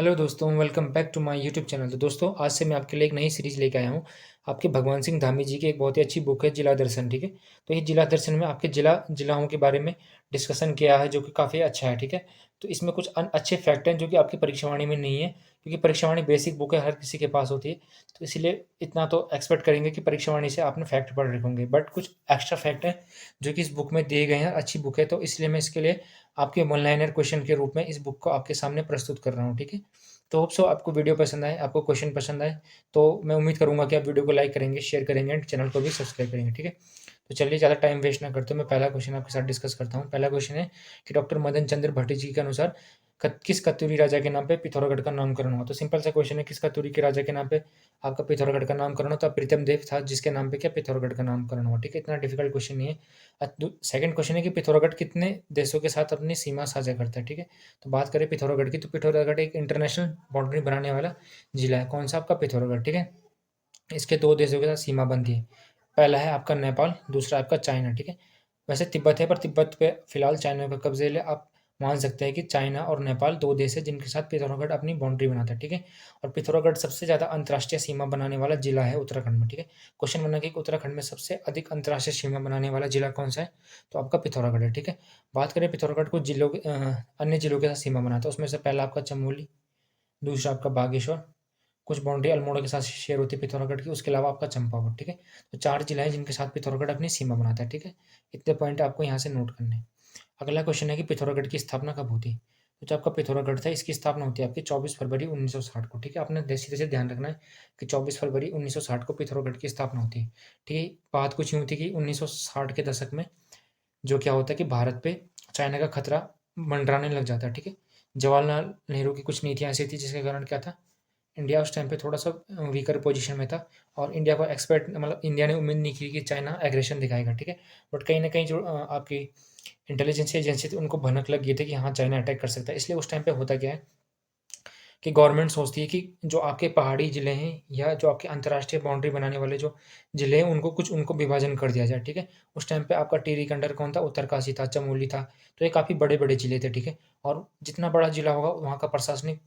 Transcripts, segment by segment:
Hello दोस्तों, welcome back to my YouTube channel. तो दोस्तों, आज से मैं आपके लिए एक नई सीरीज़ लेके आया हूँ। आपके भगवान सिंह धामी जी की एक बहुत ही अच्छी बुक है जिला दर्शन, ठीक है? तो ये जिला दर्शन में आपके जिलाओं के बारे में डिस्कशन किया है जो कि काफ़ी अच्छा है, ठीक है? तो इसमें कुछ अच्छे फैक्ट हैं जो कि आपकी परीक्षावाणी में नहीं है, क्योंकि परीक्षावाणी बेसिक बुक है, हर किसी के पास होती है। तो इसीलिए इतना तो एक्सपेक्ट करेंगे कि परीक्षावाणी से आपने फैक्ट पढ़ रखे होंगे। बट कुछ एक्स्ट्रा फैक्ट हैं जो कि इस बुक में दिए गए हैं, अच्छी बुक है, तो इसलिए मैं इसके लिए आपके वन लाइनर क्वेश्चन के रूप में इस बुक को आपके सामने प्रस्तुत कर रहा हूँ, ठीक है? तो होप सो आपको वीडियो पसंद आए, आपको क्वेश्चन पसंद आए, तो मैं उम्मीद करूँगा कि आप वीडियो को लाइक करेंगे, शेयर करेंगे एंड चैनल को भी सब्सक्राइब करेंगे, ठीक है? तो चलिए ज़्यादा टाइम वेस्ट ना करते हुए मैं पहला क्वेश्चन आपके साथ डिस्कस करता हूँ। पहला क्वेश्चन है कि डॉक्टर मदन चंद्र भट्ट जी के अनुसार किस कत्यूरी राजा के नाम पे पिथौरागढ़ का नामकरण हुआ? तो सिंपल सा क्वेश्चन है, किस कत्यूरी के राजा के नाम पे आपका पिथौरागढ़ का नामकरण हुआ? तो प्रीतम देव था जिसके नाम पे क्या पिथौरागढ़ का नामकरण हुआ, ठीक है? इतना डिफिकल्ट क्वेश्चन नहीं है। सेकंड क्वेश्चन है कि पिथौरागढ़ कितने देशों के साथ अपनी सीमा साझा करता है, ठीक है? तो बात करें पिथौरागढ़ की, तो पिथौरागढ़ एक इंटरनेशनल बाउंड्री बनाने वाला जिला है। कौन सा? आपका पिथौरागढ़, ठीक है? इसके 2 देशों के साथ सीमा बनती है। पहला है आपका नेपाल, दूसरा आपका चाइना, ठीक है? वैसे तिब्बत है, पर तिब्बत पे फिलहाल चाइना का कब्ज़े ले आप मान सकते हैं कि चाइना और नेपाल 2 देश हैं जिनके साथ पिथौरागढ़ अपनी बाउंड्री बनाता है, ठीक है? और पिथौरागढ़ सबसे ज़्यादा अंतर्राष्ट्रीय सीमा बनाने वाला जिला है उत्तराखंड में, ठीक है? क्वेश्चन बना कि उत्तराखंड में सबसे अधिक अंतर्राष्ट्रीय सीमा बनाने वाला जिला कौन-सा है? तो आपका पिथौरागढ़ है, ठीक है? बात करें पिथौरागढ़ को अन्य जिलों के साथ सीमा बनाता है, उसमें से पहला आपका चमोली, दूसरा आपका बागेश्वर, कुछ बाउंड्री अल्मोड़ा के साथ शेयर होती है पिथौरागढ़ की, उसके अलावा आपका चंपावत, ठीक है? तो 4 जिला हैं जिनके साथ पिथौरागढ़ अपनी सीमा बनाता है, ठीक है? इतने पॉइंट आपको यहाँ से नोट करने हैं। अगला क्वेश्चन है कि पिथौरागढ़ की स्थापना कब होती है? तो जो आपका पिथौरागढ़ था, इसकी स्थापना होती है आपकी 24 फरवरी 1960 को, ठीक है? आपने सीधे-सीधे ध्यान रखना है कि 24 फरवरी 1960 को पिथौरागढ़ की स्थापना होती है, ठीक है? बात कुछ यूँ थी कि 1960 के दशक में जो क्या होता है कि भारत पे चाइना का खतरा मंडराने लग जाता है, ठीक है? जवाहरलाल नेहरू की कुछ नीतियाँ ऐसी थी जिसके कारण क्या था, इंडिया उस टाइम पे थोड़ा-सा वीकर पोज़ीशन में था और इंडिया को इंडिया ने उम्मीद नहीं की कि चाइना एग्रेशन दिखाएगा, ठीक है? बट कहीं न कहीं जो आपकी इंटेलिजेंस एजेंसी थी, उनको भनक लग गई थी कि हाँ, चाइना अटैक कर सकता है। इसलिए उस टाइम पे होता क्या है कि गवर्नमेंट सोचती है कि जो आपके पहाड़ी ज़िले हैं या जो आपके अंतर्राष्ट्रीय बाउंड्री बनाने वाले जो ज़िले हैं, उनको विभाजन कर दिया जाए, ठीक है? उस टाइम पे आपका टिहरी कंडर कौन था? उत्तरकाशी था, चमोली था, तो ये काफ़ी बड़े-बड़े ज़िले थे, ठीक है? और जितना बड़ा ज़िला होगा, वहाँ का प्रशासनिक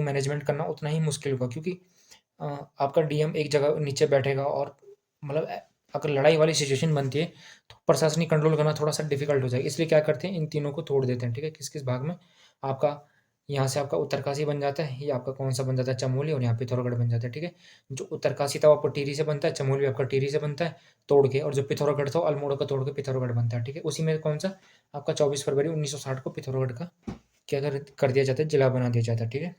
मैनेजमेंट करना उतना ही मुश्किल होगा, क्योंकि आपका डीएम एक जगह नीचे बैठेगा और मतलब अगर लड़ाई वाली सिचुएशन बनती है, तो प्रशासनिक कंट्रोल करना थोड़ा-सा डिफ़िकल्ट हो जाएगा। इसलिए क्या करते हैं, इन तीनों को तोड़ देते हैं, ठीक है? किस-किस भाग में? आपका यहाँ से आपका उत्तरकाशी बन जाता है, ये आपका कौन-सा बन जाता है, चमोली, और यहाँ पिथौरागढ़ बन जाता है, ठीक है? जो उत्तरकाशी था वो आपका टिहरी से बनता है, चमोली आपका टिहरी से बनता है तोड़ के, और जो पिथौरागढ़ था वो अल्मोड़ा का तोड़ के पिथौरागढ़ बनता है, ठीक है? उसी में कौन-सा आपका 24 फरवरी 1960 को पिथौरागढ़ का क्या कर दिया जाता है, जिला बना दिया जाता है, ठीक है?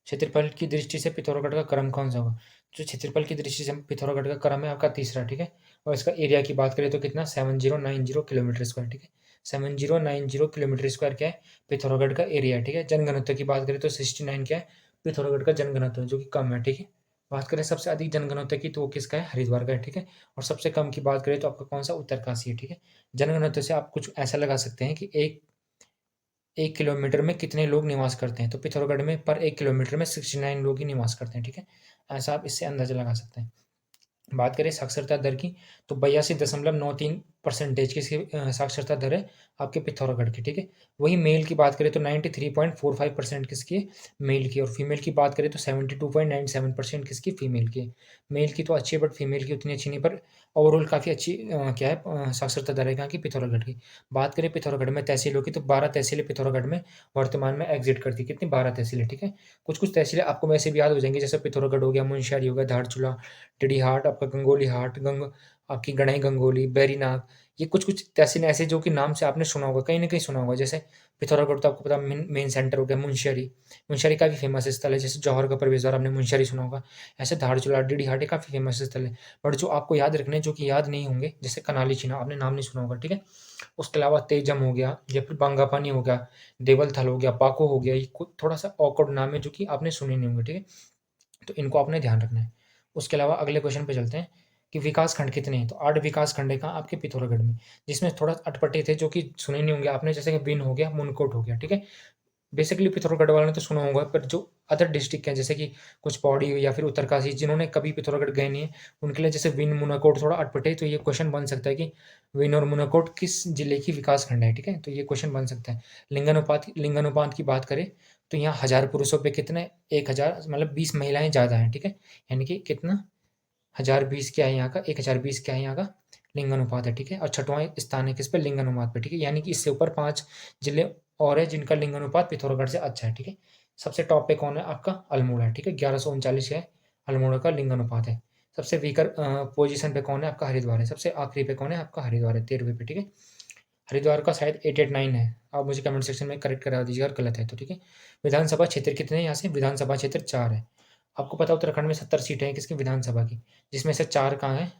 क्षेत्रफल की दृष्टि से पिथौरागढ़ का क्रम कौन-सा होगा? जो क्षेत्रफल की दृष्टि से पिथौरागढ़ का क्रम है आपका तीसरा, ठीक है? और इसका एरिया की बात करें तो कितना 7090 किलोमीटर स्क्वायर, ठीक है? 7090 किलोमीटर स्क्वायर क्या है? पिथौरागढ़ का एरिया है, ठीक है? जनघनत्व की बात करें तो 69 क्या है? पिथौरागढ़ का जनघनत्व, जो कि कम है, ठीक है? बात करें सबसे अधिक जनघनत्व की, तो वो किसका है? हरिद्वार का है, ठीक है? और सबसे कम की बात करें तो आपका कौन-सा? उत्तरकाशी है, ठीक है? जनघनत्व से आप कुछ ऐसा लगा सकते हैं कि 1 किलोमीटर में कितने लोग निवास करते हैं, तो पिथौरागढ़ में पर 1 किलोमीटर में 69 लोग ही निवास करते हैं, ठीक है? ऐसा आप इससे अंदाज़ा लगा सकते हैं। बात करें साक्षरता दर की, तो 82.93% किसकी साक्षरता दर है? आपके पिथौरागढ़ की, ठीक है? वहीं मेल की बात करें तो 93.45% किसकी है? मेल की, और फीमेल की बात करें तो 72.97% किसकी? फीमेल की है। मेल की तो अच्छी है, बट फीमेल की उतनी अच्छी नहीं, पर ओवरऑल काफ़ी अच्छी क्या है साक्षरता दर है कहाँ की? पिथौरागढ़ की। बात करें पिथौरागढ़ में तहसीलों की, तो 12 तहसीलें पिथौरागढ़ में वर्तमान में एग्ज़िस्ट करती हैं। कितनी? 12 तहसीलें, ठीक है? कुछ-कुछ तहसीलें आपको वैसे भी याद हो जाएँगी, जैसे पिथौरागढ़ हो गया, मुनस्यारी हो गया, धारचूला, टेढ़ी हाट, आपका गंगोली हाट, आपकी गढ़ई गंगोली, बैरीनाग, ये कुछ-कुछ तहसील ऐसे जो कि नाम से आपने सुना होगा, कहीं न कहीं सुना होगा। जैसे पिथौरागढ़ तो आपको पता है मेन मेन सेंटर हो गया मुनस्यारी। मुनस्यारी काफ़ी फ़ेमस स्थल है, जैसे जौहर का प्रवेश द्वार आपने मुनस्यारी सुना होगा। ऐसे धारचूला, डेढ़ी हाट ये काफ़ी फ़ेमस स्थल है। बट जो आपको याद रखने हैं, जो कि याद नहीं होंगे, जैसे कनाली छिना आपने नाम नहीं सुना होगा, ठीक है? उसके अलावा तेजम हो गया या फिर बांगापानी हो गया, देवलथल हो गया, पाको हो गया, ये थोड़ा-सा ऑकवर्ड नाम है जो कि आपने सुने नहीं होंगे, ठीक है? तो इनको आपने ध्यान रखना है। उसके अलावा अगले क्वेश्चन पे चलते हैं कि विकास खंड कितने हैं? तो 8 विकास खंड है कहाँ? आपके पिथौरागढ़ में। जिसमें थोड़ा अटपटे थे जो कि सुने नहीं होंगे आपने, जैसे कि बिन हो गया, मुनकोट हो गया, ठीक है? बेसिकली पिथौरागढ़ वालों ने तो सुना होगा, पर जो अदर डिस्ट्रिक्ट हैं जैसे कि कुछ पौड़ी या फिर उत्तरकाशी, जिन्होंने कभी पिथौरागढ़ गए नहीं है, उनके लिए जैसे विन मुनाकोट थोड़ा अटपट है, तो ये क्वेश्चन बन सकता है कि विन और मुनाकोट किस जिले की विकास खंड है, ठीक है? तो ये क्वेश्चन बन सकता है। लिंगानुपात की बात करें तो यहाँ 1000 पुरुषों पे कितने 1000 मतलब 20 महिलाएं ज़्यादा हैं, ठीक है? यानी कि कितना 1020 क्या है यहाँ का, 1020 क्या है यहाँ का लिंगानुपात है, ठीक है? और छठवां स्थान है किस पे, लिंगानुपात पे, ठीक है? यानी कि इससे ऊपर 5 जिले और है जिनका लिंगानुपात पिथौरागढ़ से अच्छा है, ठीक है? सबसे टॉप पे कौन है आपका, अल्मोड़ा है, ठीक है? 1139 है अल्मोड़ा का लिंगानुपात है। सबसे वीकर पोजीशन पे कौन है आपका, हरिद्वार है। सबसे आखिरी पे कौन है आपका, हरिद्वार है 13वें पे, ठीक है? हरिद्वार का शायद 889 है। आप मुझे कमेंट सेक्शन में करेक्ट करा दीजिएगा अगर गलत है तो, ठीक है? विधानसभा क्षेत्र कितने हैं यहाँ से, विधानसभा क्षेत्र 4 है। आपको पता है उत्तराखंड में 70 सीटें हैं किसकी, विधानसभा की, जिसमें से 4 कहाँ हैं,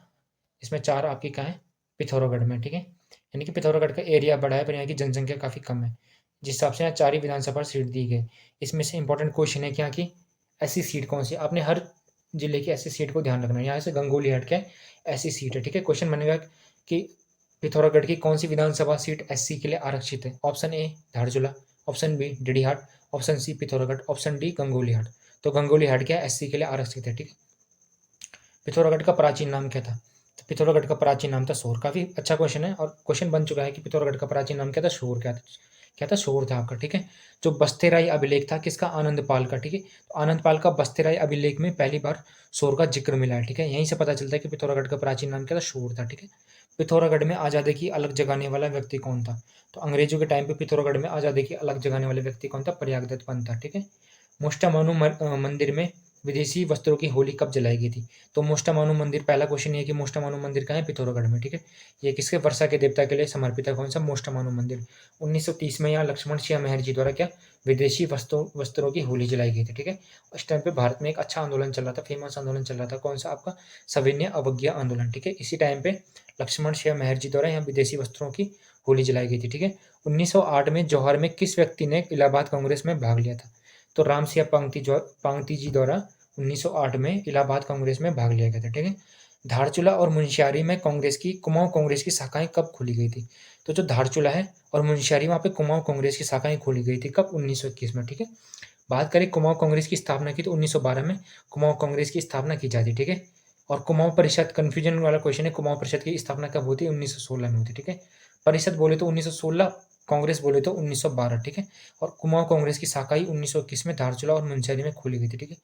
इसमें 4 आपकी कहाँ है, पिथौरागढ़ में, ठीक है? यानी कि पिथौरागढ़ का एरिया बड़ा है पर यहाँ की जनसंख्या काफ़ी कम है, जिस हिसाब से यहाँ 4 ही विधानसभा सीट दी गई। इसमें से इंपॉर्टेंट क्वेश्चन है कि यहाँ की ऐसी सीट कौन सी है, आपने हर जिले की ऐसी सीट को ध्यान रखना है। यहाँ से गंगोली हट के ऐसी सीट है, ठीक है? क्वेश्चन बनेगा कि पिथौरागढ़ की कौन सी विधानसभा सीट एससी के लिए आरक्षित है। Option A Dharchula, option B Didihat, option C Pithoragarh, option D Gangolihat. तो गंगोलीहाट क्या है, एससी के लिए आरक्षित है, ठीक है? पिथौरागढ़ का प्राचीन नाम क्या था, तो पिथौरागढ़ का प्राचीन नाम था शोर। काफी अच्छा क्वेश्चन है और क्वेश्चन बन चुका है कि पिथौरागढ़ का प्राचीन नाम क्या था, शोर क्या था, शोर था आपका, ठीक है? जो बस्तेराई अभिलेख था किसका, आनंदपाल का, ठीक है? तो आनंदपाल का बस्तेराई अभिलेख में पहली बार शोर का जिक्र मिला है, ठीक है? यहीं से पता चलता है कि पिथौरागढ़ का प्राचीन नाम क्या था, शोर था, ठीक है? पिथौरागढ़ में आज़ादी की अलग जगाने वाला व्यक्ति कौन था, तो अंग्रेजों के टाइम पे पिथौरागढ़ में आज़ादी की अलग जगाने वाले व्यक्ति कौन था, प्रयागदत्त पंत था, ठीक है? मोस्टामानू मंदिर में विदेशी वस्त्रों की होली कब जलाई गई थी, तो मोस्टामानू मंदिर, पहला क्वेश्चन ये है कि मोस्टामानू मंदिर कहाँ है, पिथौरागढ़ में, ठीक है? ये किसके, वर्षा के देवता के लिए समर्पित है, कौन सा, मोस्टामानू मंदिर। 1930 में यहाँ लक्ष्मण सिंह मेहर जी द्वारा क्या विदेशी वस्त्रों की होली जलाई गई थी, ठीक है? उस टाइम पे भारत में एक अच्छा आंदोलन चल रहा था, फेमस आंदोलन चल रहा था, कौन सा आपका, सविनय अवज्ञा आंदोलन, ठीक है? इसी टाइम पे लक्ष्मण सिंह मेहर जी द्वारा यहाँ विदेशी वस्त्रों की होली जलाई गई थी, ठीक है? 1908 में जौहर में किस व्यक्ति ने इलाहाबाद कांग्रेस में भाग लिया था, तो रामसिंह पांगती जी द्वारा 1908 में इलाहाबाद कांग्रेस में भाग लिया गया था, ठीक है? धारचूला और मुंशियारी में कांग्रेस की, कुमाऊं कांग्रेस की शाखाएं कब खोली गई थी, तो जो धारचूला है और मुंशियारी वहाँ पे कुमाऊं कांग्रेस की शाखाएं खोली गई थी कब, 1921 में, ठीक है? बात करें कुमाऊं कांग्रेस की स्थापना की तो 1912 में कुमाऊं कांग्रेस की स्थापना की जाती है, ठीक है? और कुमाऊं परिषद, कंफ्यूजन वाला क्वेश्चन है, कुमाऊं परिषद की स्थापना कब होती है, 1916 में होती है, ठीक है? परिषद बोले तो 1916, कांग्रेस बोले तो 1912, ठीक है? और कुमाऊं कांग्रेस की शाखा ही 1921 में धारचूला और मुंशियारी में खोली गई थी, ठीक है?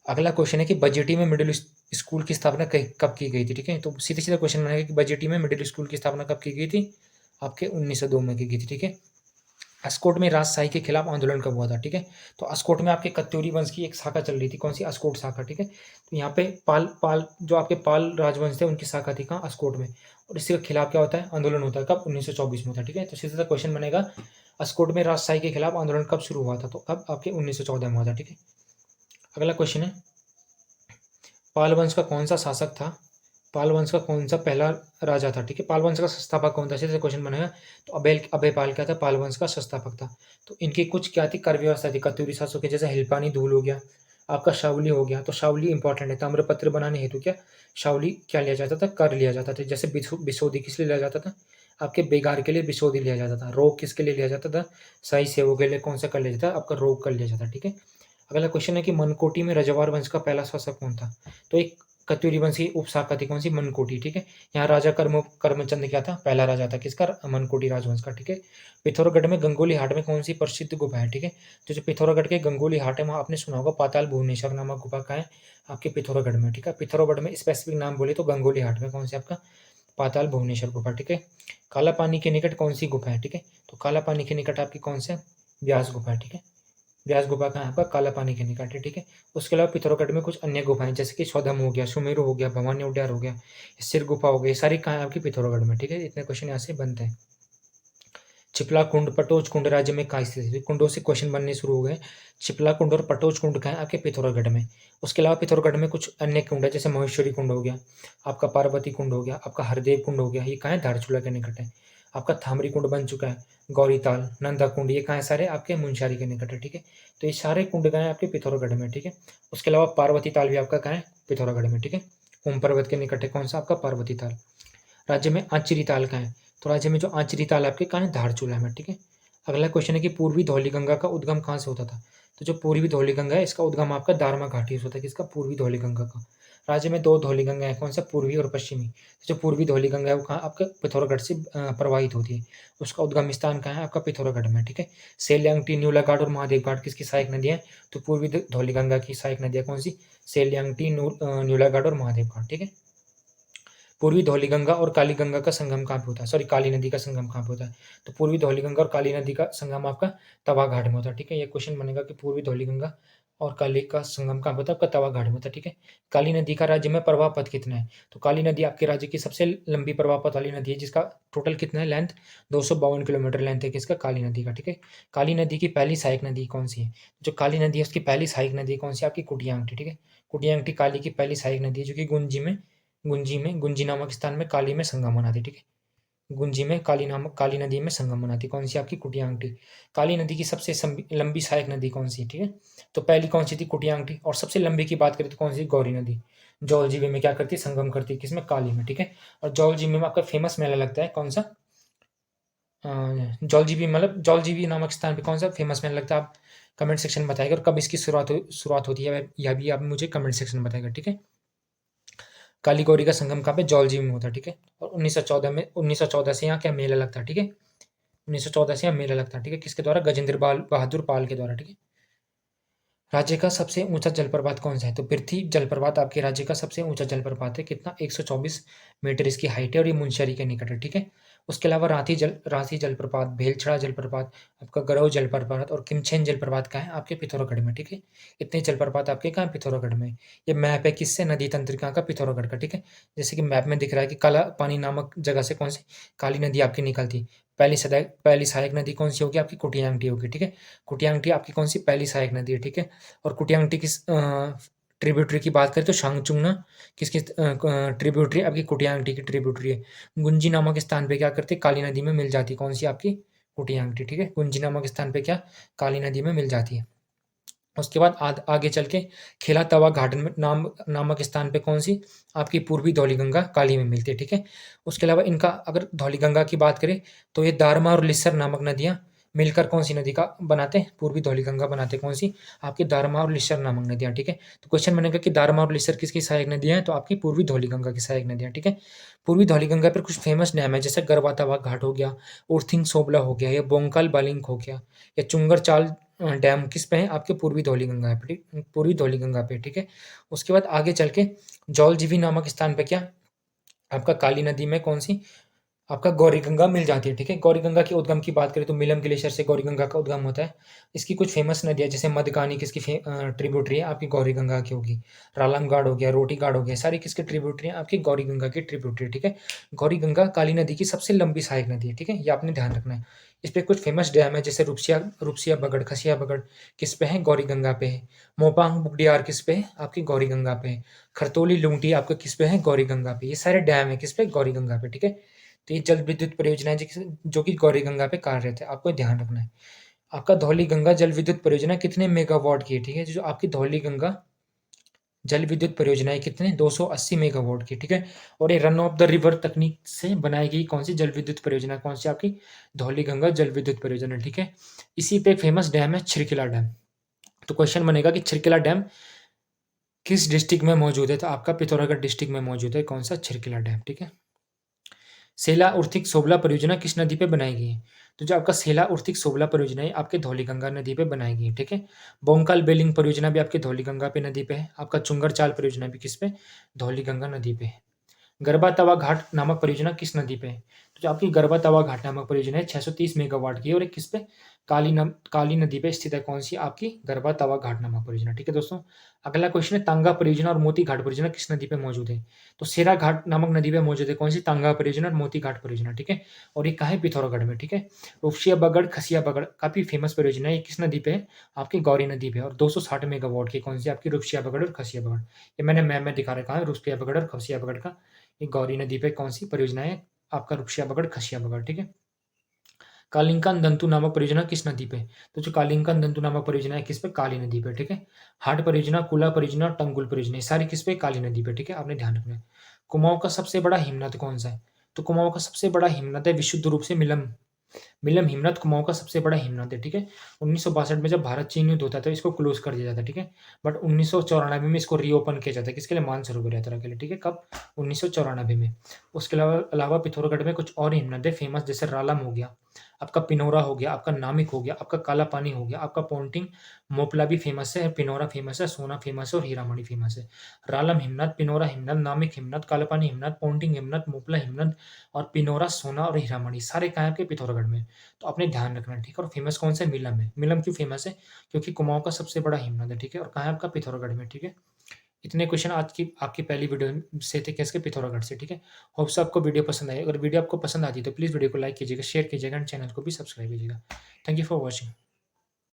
अगला क्वेश्चन है कि बजेटी में मिडिल स्कूल की स्थापना कब की गई थी, ठीक है? तो सीधे सीधा क्वेश्चन बनेगा कि बजेटी में मिडिल स्कूल की स्थापना कब की गई थी, आपके 1902 में की गई थी, ठीक है? अस्कोट में राजशाही के खिलाफ आंदोलन कब हुआ था, ठीक है? तो अस्कोट में आपके कत्यूरी वंश की एक शाखा चल रही थी, कौन सी, अस्कोट शाखा, ठीक है? तो यहाँ पे पाल पाल जो आपके पाल राजवंश थे उनकी शाखा थी कहाँ, अस्कोट में। और इसके खिलाफ क्या होता है, आंदोलन होता है कब, 1924 में होता है, ठीक है? तो सीधा सीधा क्वेश्चन बनेगा अस्कोट में राजशाही के खिलाफ आंदोलन कब शुरू हुआ था, तो कब, आपके 1914 में हुआ था, ठीक है? अगला क्वेश्चन है पाल वंश का कौन सा शासक था, पाल वंश का कौन सा पहला राजा था, ठीक है? पाल वंश का संस्थापक कौन था, सीधे क्वेश्चन बनेगा। तो अभय पाल क्या था, पाल वंश का संस्थापक था। तो इनकी कुछ क्या थी, कर व्यवस्था थी, कत्यूरी शासकों के, जैसे हिलपानी धूल हो गया, आपका शावली हो गया। तो शावली इंपॉर्टेंट है, ताम्रपत्र बनाने हेतु क्या शावली क्या लिया जाता था, कर लिया जाता था। जैसे बिसोदी किस लिए लिया जाता था, आपके बेगार के लिए बिसोदी लिया जाता था। रोग किसके लिए लिया जाता था, सही सेवों के लिए कौन सा कर लिया जाता था, आपका रोग कर लिया जाता, ठीक है? अगला क्वेश्चन है कि मनकोटी में रजवार वंश का पहला शासक कौन था, तो एक कत्यूरी वंश की उपशाखा थी, कौन सी, मनकोटी, ठीक है? यहाँ राजा कर्मचंद क्या था, पहला राजा था किसका, मनकोटी राजवंश का, ठीक है? पिथौरागढ़ में गंगोली हाट में कौन सी प्रसिद्ध गुफा है, ठीक है? तो जो पिथौरागढ़ के गंगोली हाट है वहाँ आपने सुना होगा पाताल भुवनेश्वर नामक गुफा का है, आपके पिथौरागढ़ में, ठीक है? पिथौरागढ़ में स्पेसिफिक नाम बोले तो गंगोली हाट में कौन सी, आपका पाताल भुवनेश्वर गुफा, ठीक है? काला पानी के निकट कौन सी गुफा है, ठीक है? तो काला पानी के निकट आपकी कौन से, व्यास गुफा है, ठीक है? व्यास गुफा का यहाँ पर काला पानी के निकट है, ठीक है? उसके अलावा पिथौरागढ़ में कुछ अन्य गुफाएं जैसे कि सौधम हो गया, सुमेरु हो गया, भवानी उड्यार हो गया, सिर गुफा हो गई, सारी कहाँ है आपकी पिथौरागढ़ में, ठीक है? इतने क्वेश्चन यहाँ से बनते हैं। चिपला कुंड, पटोच कुंड राज्य में कहाँ स्थित है, कुंडों से क्वेश्चन बनने शुरू हो गए। चिपला कुंड और पटोच कुंड कहाँ है, आपके पिथौरागढ़ में। उसके अलावा पिथौरागढ़ में कुछ अन्य कुंड है, जैसे महेश्वरी कुंड हो गया, आपका पार्वती कुंड हो गया, आपका हरदेव कुंड हो गया, ये कहाँ है, धारचूला के निकट है। आपका थामरी कुंड बन चुका है, गौरीताल, नंदा कुंड, ये कहाँ है, सारे आपके मुंशारी के निकट है, ठीक है? तो ये सारे कुंड कहाँ है, आपके पिथौरागढ़ में, ठीक है? उसके अलावा पार्वती ताल भी आपका कहाँ है, पिथौरागढ़ में, ठीक है? ओम पर्वत के निकट है, कौन सा, आपका पार्वती ताल। राज्य में आंचरी ताल कहाँ है, तो राज्य में जो आंचरी ताल आपके कहाँ है, धारचूला में, ठीक है? अगला क्वेश्चन है कि पूर्वी धौलीगंगा का उद्गम कहाँ से होता था? तो जो पूर्वी धौलीगंगा है इसका उद्गम आपका दारमा घाटी से होता है। किसका? पूर्वी धौलीगंगा का। राज्य में 2 धौलीगंगा है, कौन-सा? पूर्वी और पश्चिमी। तो जो पूर्वी धौलीगंगा है वो कहाँ? आपका पिथौरागढ़ से प्रवाहित होती है। उसका उद्गम स्थान कहाँ है? आपका पिथौरागढ़ में, ठीक है। सहेलियांगटी, न्यूलाघाट और महादेव घाट किसकी सहायक नदियाँ हैं? तो पूर्वी धौलीगंगा की सहायक नदियाँ कौन-सी? सहेलियांगटी, न्यूलाघाट और महादेव घाट, ठीक है। पूर्वी धौलीगंगा और काली गंगा का संगम कहाँ पे होता है? सॉरी, काली नदी का संगम कहाँ पे होता है? तो पूर्वी धौलीगंगा और काली नदी का संगम आपका तवा घाट में होता है, ठीक है। ये क्वेश्चन बनेगा कि पूर्वी धौलीगंगा और काली का संगम कहाँ पे होता है? आपका तवा घाट में होता है, ठीक है। काली नदी का राज्य में प्रवाह पथ कितना है? तो काली नदी आपके राज्य की सबसे लंबी प्रवाह पथ वाली नदी है, जिसका टोटल कितना है लेंथ? 252 किलोमीटर लेंथ है किसका? काली नदी का, ठीक है। काली नदी की पहली सहायक नदी कौन सी है? जो काली नदी है उसकी पहली सहायक नदी कौन सी है? आपकी कुटियांगटी, ठीक है। कुटियांगटी काली की पहली सहायक नदी है, जो कि गुंजी नामक स्थान में काली में संगम बनाती है, ठीक है। गुंजी में काली नदी में संगम बनाती है, कौन सी? आपकी कुटियांगटी। काली नदी की सबसे लंबी सहायक नदी कौन सी है? ठीक है। तो पहली कौन सी थी? कुटियांगटी। और सबसे लंबी की बात करें तो कौन सी? गौरी नदी। जौलजीबी में क्या करती है? संगम करती है, किसमें? काली में, ठीक है। और जौलजीबी में आपका फेमस मेला लगता है, कौन सा? जौलजीबी नामक स्थान पे कौन सा फेमस मेला लगता है? आप कमेंट सेक्शन में बताइएगा। और कब इसकी शुरुआत होती है यह भी आप मुझे कमेंट सेक्शन में बताइएगा, ठीक है। काली गौरी का संगम कहाँ पे? जौलजीबी में होता है, ठीक है। और 1914 से यहाँ क्या मेला लगता है, ठीक है। 1914 से यहाँ मेला लगता है, ठीक है। किसके द्वारा? गजेंद्र बहादुर पाल के द्वारा, ठीक है। राज्य का सबसे ऊंचा जलप्रपात कौन सा है? तो पृथ्वी जलप्रपात आपके राज्य का सबसे ऊंचा जलप्रपात है। कितना? 124 मीटर इसकी हाइट है और ये मुनस्यारी के निकट है, ठीक है। उसके अलावा रांसी जलप्रपात, भेलछड़ा जलप्रपात, आपका गरौ जलप्रपात और किमछेन जलप्रपात कहाँ है? आपके पिथौरागढ़ में, ठीक है। इतने जलप्रपात आपके कहाँ? पिथौरागढ़ में। ये मैप है किससे? नदी तंत्रिका का, पिथौरागढ़ का, ठीक है। जैसे कि मैप में दिख रहा है कि काला पानी नामक जगह से कौन सी काली नदी आपकी निकलती है। पहली सहायक नदी कौन सी होगी? आपकी कुटियांगटी होगी, ठीक है। कुटियांगटी आपकी कौन सी? पहली सहायक नदी है, ठीक है। और कुटियांगटी की ट्रिब्यूटरी की बात करें तो शांगचुंगना किसकी ट्रिब्यूटरी? आपकी कुटियांगटी की ट्रिब्यूटरी है। गुंजी नामक स्थान पे क्या करते? काली नदी में मिल जाती है, कौन सी? आपकी कुटियांगटी, ठीक है। गुंजी नामक स्थान पे क्या? काली नदी में मिल जाती है। उसके बाद आगे चल के खेला तवा घाट में नामक स्थान पे कौन सी? आपकी पूर्वी धौलीगंगा काली में मिलती है, ठीक है। उसके अलावा इनका अगर धौलीगंगा की बात करें तो ये दारमा और लिस्सर नामक नदियाँ मिलकर कौन सी नदी का बनाते हैं? पूर्वी धौलीगंगा बनाते हैं, कौन सी? आपकी दारमा और लिस्सर नामक नदियाँ, ठीक है। तो क्वेश्चन बनेगा कि दारमा और लिस्सर किसकी सहायक नदियाँ हैं? तो आपकी पूर्वी धौलीगंगा की सहायक नदियाँ, ठीक है। पूर्वी धौलीगंगा पर कुछ फेमस डैम है, जैसे गरबा तवा घाट हो गया, उर्थिंग सोबला हो गया, या बोंगकाल बालिंग हो गया, या चुंगर चाल डैम किस पे है? आपके पूर्वी धौलीगंगा पे, पूर्वी धौलीगंगा पे, ठीक है। उसके बाद आगे चल के जौलजीबी नामक स्थान पे क्या? आपका काली नदी में कौन सी? आपका गौरीगंगा मिल जाती है, ठीक है। गौरीगंगा के उद्गम की बात करें तो मिलम ग्लेशियर से गौरीगंगा का उद्गम होता है। इसकी कुछ फेमस नदियाँ जैसे मधकानी किसकी ट्रिब्यूटरी है? आपकी गौरीगंगा की होगी। रालमगाड़ हो गया, रोटीगाड़ हो गया, सारी किसकी ट्रिब्यूटरी है? आपकी गौरीगंगा की ट्रिब्यूटरी, ठीक है। गौरीगंगा काली नदी की सबसे लंबी सहायक नदी है, ठीक है। ये आपने ध्यान रखना है। इस पे कुछ फेमस डैम है जैसे रुपसिया बगड़, खसिया बगड़ किस पे है? गौरीगंगा पे है। मोपांग बुगडियार किस पे है? आपकी गौरीगंगा पे है। खरतोली लुंगटी आपका किस पे है? गौरीगंगा पे। ये सारे डैम है किस पे? गौरीगंगा पे, ठीक है। तो ये जल विद्युत परियोजनाएं जो कि गौरीगंगा पे कार्यरत है, आपको ध्यान रखना है। आपका धौलीगंगा जल विद्युत परियोजना कितने मेगावाट की है? ठीक है। जो आपकी धौलीगंगा जल विद्युत परियोजना है कितने? 280 मेगावाट की, ठीक है। और ये रन ऑफ द रिवर तकनीक से बनाई गई कौन सी जल विद्युत परियोजना? कौन सी? आपकी धौलीगंगा जल विद्युत परियोजना, ठीक है। इसी पे फेमस डैम है छिरकिला डैम। तो क्वेश्चन बनेगा कि छिरकिला डैम किस डिस्ट्रिक्ट में मौजूद है? तो आपका पिथौरागढ़ डिस्ट्रिक्ट में मौजूद है, कौन सा? छिरकिला डैम, ठीक है। सेला उर्थिक सोबला परियोजना किस नदी पे बनाई गई है? तो जो आपका सेला उर्थिक सोबला परियोजना है आपके धौलीगंगा नदी पे बनाई गई है, ठीक है। बोंकाल बेलिंग परियोजना भी आपके धौलीगंगा पे नदी पे है। आपका चुंगर चाल परियोजना भी किस पे? धौलीगंगा नदी पे है। गरबा तवा घाट नामक परियोजना किस नदी पे है? तो जो आपकी गरबा तवा घाट नामक परियोजना है 630 मेगावाट की है और ये किस पे? काली नदी पे स्थित है, कौन सी? आपकी गरबा तवा घाट नामक परियोजना, ठीक है दोस्तों। अगला क्वेश्चन है तांगा परियोजना और मोती घाट परियोजना किस नदी पे मौजूद है? तो सेरा घाट नामक नदी पे मौजूद है, कौन सी? तांगा परियोजना और मोती घाट परियोजना, ठीक है। और ये कहाँ है? पिथौरागढ़ में, ठीक है। रूपसिया बगड़, खसिया बगड़ काफी फेमस परियोजना है, ये किस नदी पे है? आपकी गौरी नदी पे। और 260 मेगावाट की, कौन सी? आपकी रूपसिया बगड़ और खसिया बगड़। ये मैंने मैप में दिखा रखा है, रूपसिया बगड़ और खसिया बगड़ का। ये गौरी नदी पे कौन सी परियोजना है? आपका रूपसिया बगड़, खसिया बगड़, ठीक है। कालिंकन दंतु नामक परियोजना किस नदी पे? तो जो कालिंकन दंतु नामक परियोजना है किस पे? काली नदी पे, ठीक है। हाट परियोजना, कुला परियोजना, टंगुल परियोजना, ये सारी किस पे? काली नदी पे, ठीक है। आपने ध्यान रखना है। कुमाऊं का सबसे बड़ा हिमनद कौन सा है? तो कुमाऊं का सबसे बड़ा हिमनद है विशुद्ध रूप से मिलम मिलम हिमनद कुमाऊँ का सबसे बड़ा हिमनद है, ठीक है। 1962 में जब भारत-चीन युद्ध होता है तो इसको क्लोज़ कर दिया जाता है, ठीक है। बट 1994 में इसको रीओपन किया जाता है, किसके लिए? मानसरोवर यात्रा के लिए, ठीक है। कब? 1994 में। उसके अलावा अलावा पिथौरागढ़ में कुछ और हिमनद है फेमस, जैसे रालम हो गया, आपका पिनौरा हो गया, आपका नामिक हो गया, आपका काला पानी हो गया, आपका पोंटिंग मोपला भी फेमस है, पिनौरा फेमस है, सोना फेमस है और हीरामणि फेमस है। रालम हिमनद, पिनौरा हिमनद, नामिक हिमनद, काला पानी हिमनद, पोंटिंग हिमनद, मोपला हिमनद और पिनौरा, सोना और हीरामणि सारे कहाँ हैं? आपके पिथौरागढ़ में। तो आपने ध्यान रखना है, ठीक है। और फेमस कौन सा है? मिलम है। मिलम क्यों फेमस है? क्योंकि कुमाऊँ का सबसे बड़ा हिमनद है, ठीक है। और कहाँ है? आपका पिथौरागढ़ में, ठीक है। इतने क्वेश्चन आज की आपकी पहली वीडियो से थे, किसके? पिथौरागढ़ से, ठीक है। होप सो आपको वीडियो पसंद आई। अगर वीडियो आपको पसंद आती है तो प्लीज़ वीडियो को लाइक कीजिएगा, शेयर कीजिएगा एंड चैनल को भी सब्सक्राइब कीजिएगा। Thank you for watching.